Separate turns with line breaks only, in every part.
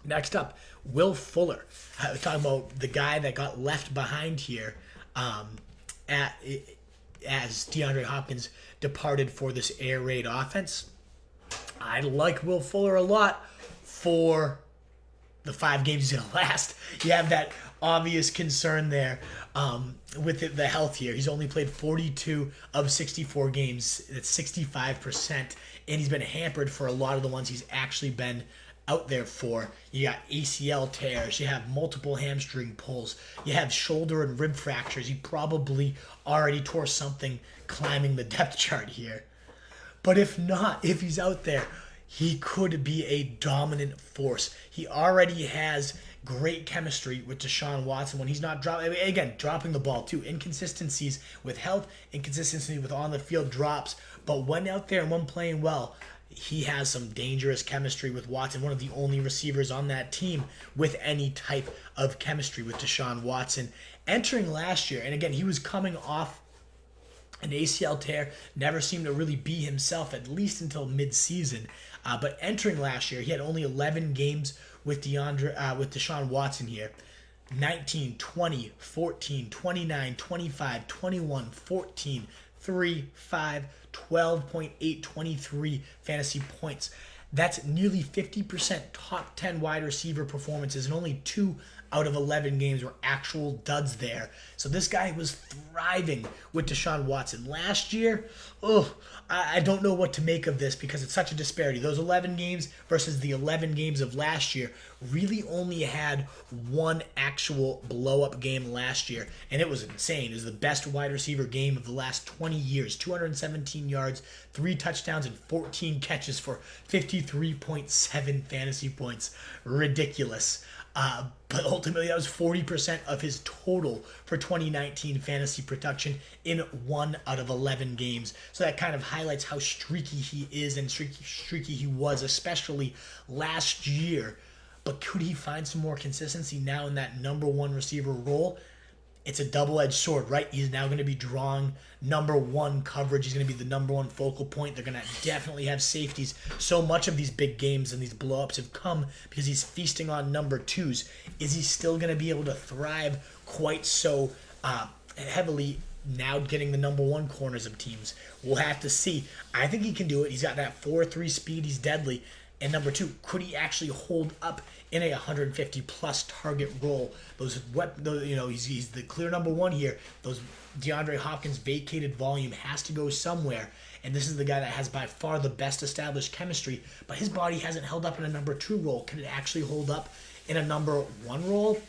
Next up, Will Fuller. We're talking about the guy that got left behind here at as DeAndre Hopkins departed for this air raid offense. I like Will Fuller a lot for the 5 games he's going to last. You have that obvious concern there with the health here. He's only played 42 of 64 games. That's 65%. And he's been hampered for a lot of the ones he's actually been out there for. You got ACL tears. You have multiple hamstring pulls. You have shoulder and rib fractures. He probably already tore something climbing the depth chart here. But if not, if he's out there, he could be a dominant force. He already has great chemistry with Deshaun Watson when he's not dropping the ball too. Inconsistencies with health, inconsistency with on the field drops. But when out there and when playing well, he has some dangerous chemistry with Watson, one of the only receivers on that team with any type of chemistry with Deshaun Watson. Entering last year, and again, he was coming off an ACL tear, never seemed to really be himself, at least until mid-season. But entering last year, he had only 11 games with Deshaun Watson here. 19, 20, 14, 29, 25, 21, 14, 3, 5, 12.8, 23 fantasy points. That's nearly 50% top 10 wide receiver performances, and only 2 out of 11 games were actual duds there. So this guy was thriving with Deshaun Watson. Last year, I don't know what to make of this because it's such a disparity. Those 11 games versus the 11 games of last year really only had one actual blow-up game last year, and it was insane. It was the best wide receiver game of the last 20 years. 217 yards, 3 touchdowns, and 14 catches for 53.7 fantasy points. Ridiculous. But ultimately, that was 40% of his total for 2019 fantasy production in 1 out of 11 games. So that kind of highlights how streaky he is and streaky he was, especially last year. But could he find some more consistency now in that number 1 receiver role? It's a double-edged sword, right? He's now going to be drawing number 1 coverage. He's going to be the number 1 focal point. They're going to definitely have safeties. So much of these big games and these blow-ups have come because he's feasting on number 2s. Is he still going to be able to thrive quite so heavily now getting the number 1 corners of teams? We'll have to see. I think he can do it. He's got that 4.3 speed. He's deadly. And number 2, could he actually hold up in a 150-plus target role? He's the clear number 1 here. Those DeAndre Hopkins vacated volume has to go somewhere. And this is the guy that has by far the best established chemistry, but his body hasn't held up in a number 2 role. Can it actually hold up in a number 1 role?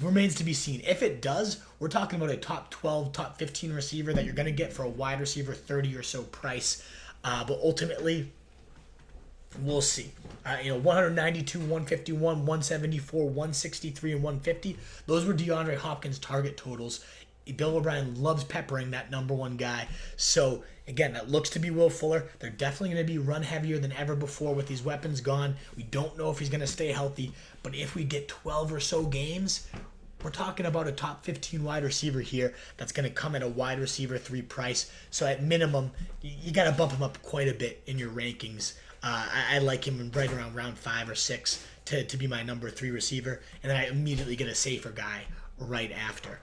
Remains to be seen. If it does, we're talking about a top 12, top 15 receiver that you're going to get for a wide receiver 30 or so price. But ultimately, we'll see. 192, 151, 174, 163, and 150. Those were DeAndre Hopkins' target totals. Bill O'Brien loves peppering that number 1 guy. So, again, that looks to be Will Fuller. They're definitely going to be run heavier than ever before with these weapons gone. We don't know if he's going to stay healthy. But if we get 12 or so games, we're talking about a top 15 wide receiver here that's going to come at a wide receiver 3 price. So, at minimum, you got to bump him up quite a bit in your rankings. I like him right around round 5 or 6 to be my number 3 receiver, and then I immediately get a safer guy right after.